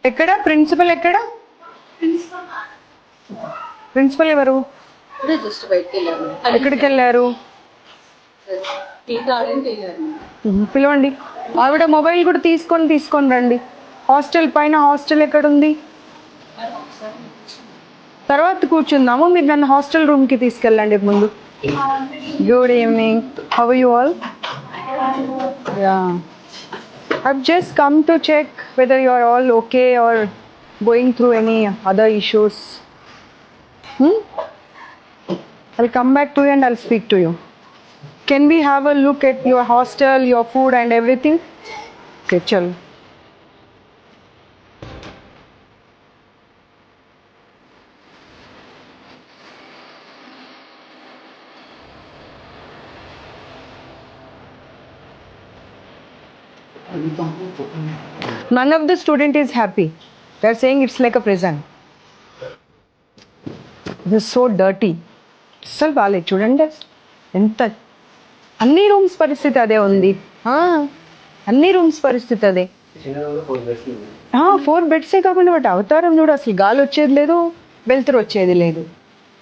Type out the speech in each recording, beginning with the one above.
ఎక్కడ ప్రిన్సిపల్ ఎక్కడ? ప్రిన్సిపల్ ఎవరు? ఎక్కడికి వెళ్ళారు? పిలవండి. ఆవిడ మొబైల్ కూడా తీసుకొని రండి. హాస్టల్ పైన హాస్టల్ ఎక్కడుంది? తర్వాత కూర్చుందాము. మీరు నన్ను హాస్టల్ రూమ్కి తీసుకెళ్ళండి ముందు. Good evening. How are you all? I've just come to check whether you are all okay or going through any other issues. I'll come back to you and I'll speak to you. Can we have a look at your hostel, your food and everything? Okay, chalo. None of the student is happy. They are saying it's like a prison. This is so dirty. అసలు బాగాలేదు చూడండి. ఎంత అన్ని rooms పరిస్థితి అదే ఉంది. అన్ని rooms పరిస్థితి అదే. 4 బెడ్సే కాకుండా వాటి అవతారం చూడు. అసలు గాలి వచ్చేది లేదు, వెలుతురు వచ్చేది లేదు.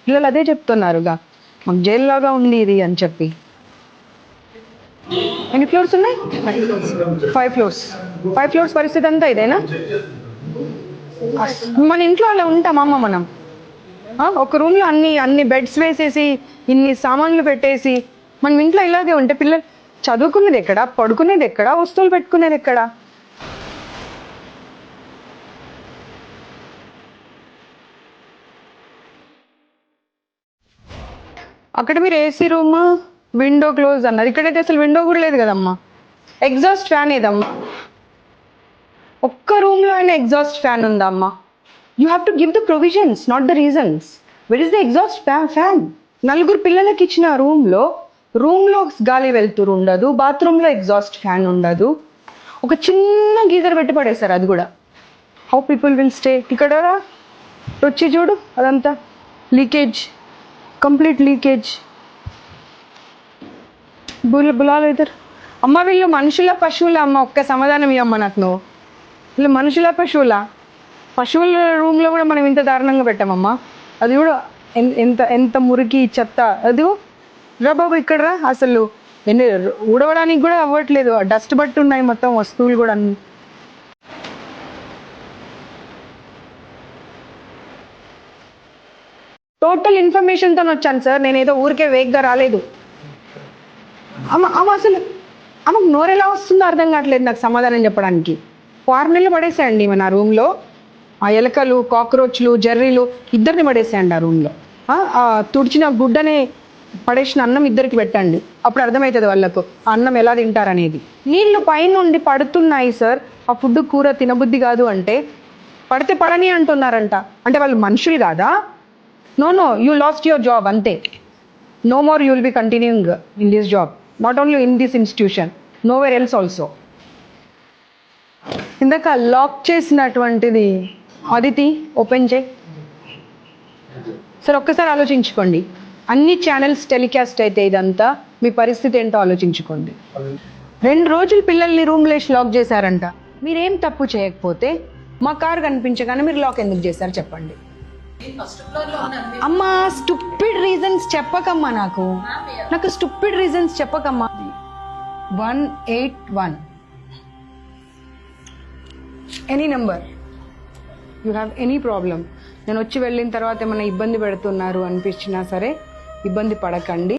పిల్లలు అదే చెప్తున్నారుగా, మాకు జైలు లాగా ఉంది ఇది అని చెప్పి. ఎన్ని ఫ్లోర్స్ ఉన్నాయి? 5 ఫ్లోర్స్. 5 ఫ్లోర్స్ పరిస్థితి అంతా ఇదేనా? మన ఇంట్లో అలా ఉంటామమ్మ మనం. ఒక రూమ్లో అన్ని బెడ్స్ వేసేసి ఇన్ని సామాన్లు పెట్టేసి మనం ఇంట్లో ఇలాగే ఉంటే పిల్లలు చదువుకునేది ఎక్కడ, పడుకునేది ఎక్కడ, వస్తువులు పెట్టుకునేది ఎక్కడ? అక్కడ మీరు ఏసీ రూమ్, విండో క్లోజ్ అన్నారు. ఇక్కడైతే అసలు విండో కూడా లేదు కదమ్మా. ఎగ్జాస్ట్ ఫ్యాన్ ఏదమ్మా? ఒక్క రూమ్లో అయినా ఎగ్జాస్ట్ ఫ్యాన్ ఉందా అమ్మా? You have to give the provisions, not the reasons. Where is the exhaust fan? 4 పిల్లలకి ఇచ్చిన రూమ్లో గాలి వెళ్తురు ఉండదు, బాత్రూంలో ఎగ్జాస్ట్ ఫ్యాన్ ఉండదు, ఒక చిన్న గీజర్ పెట్టి పడేస్తారు, అది కూడా. How people will stay? ఇక్కడ వచ్చి చూడు, అదంతా లీకేజ్, కంప్లీట్ లీకేజ్. బులాలు ఇద్దరు. అమ్మ వీళ్ళు మనుషుల పశువుల అమ్మ? ఒక్క సమాధానం ఇవ్వమ్మ నాకు నువ్వు. వీళ్ళు మనుషుల పశువుల? పశువుల రూమ్లో కూడా మనం ఇంత దారుణంగా పెట్టామమ్మా. అది కూడా ఎంత మురికి చెత్త. అది రా బాబు ఇక్కడ రా. అసలు ఊడవడానికి కూడా అవ్వట్లేదు, డస్ట్ బట్టి ఉన్నాయి మొత్తం వస్తువులు కూడా అన్ని. టోటల్ ఇన్ఫర్మేషన్తో వచ్చాను సార్, నేను ఏదో ఊరికే వేగ్గా రాలేదు. అమ్మ అసలు ఆమెకు నోరెలా వస్తుందో అర్థం కావట్లేదు నాకు సమాధానం చెప్పడానికి. ఫార్నర్లు పడేసాయండి మన రూమ్లో. ఆ ఎలకలు, కాక్రోచ్లు, జర్రీలు ఇద్దరిని పడేసాయండి ఆ రూమ్లో. తుడిచిన గుడ్డనే పడేసిన అన్నం ఇద్దరికి పెట్టండి, అప్పుడు అర్థమవుతుంది వాళ్ళకు ఆ అన్నం ఎలా తింటారనేది. నీళ్ళు పైనుండి పడుతున్నాయి సార్, ఆ ఫుడ్ కూర తినబుద్ధి కాదు అంటే పడితే పడని అంటున్నారంట. అంటే వాళ్ళు మనుషులు కాదా? No, you lost your job అంతే. No more you will be continuing in this job. Not only in this institution, nowhere else also. ఇందాక లాక్ చేసినటువంటిది అదితి ఓపెన్ చేయి సార్. ఒక్కసారి ఆలోచించుకోండి, అన్ని ఛానల్స్ టెలికాస్ట్ అయితే ఇదంతా మీ పరిస్థితి ఏంటో ఆలోచించుకోండి. 2 రోజులు పిల్లల్ని రూమ్లో లాక్ చేశారంట. మీరేం తప్పు చేయకపోతే మా కారు కనిపించగానే మీరు లాక్ ఎందుకు చేశారు చెప్పండి. అమ్మా స్టూపిడ్ రీజన్స్ చెప్పకమ్మా, నాకు స్టూపిడ్ రీజన్స్ చెప్పకమ్మా. 181 any number, you have any problem. నేను వచ్చి వెళ్ళిన తర్వాత ఏమైనా ఇబ్బంది పెడుతున్నారు అనిపించినా సరే ఇబ్బంది పడకండి.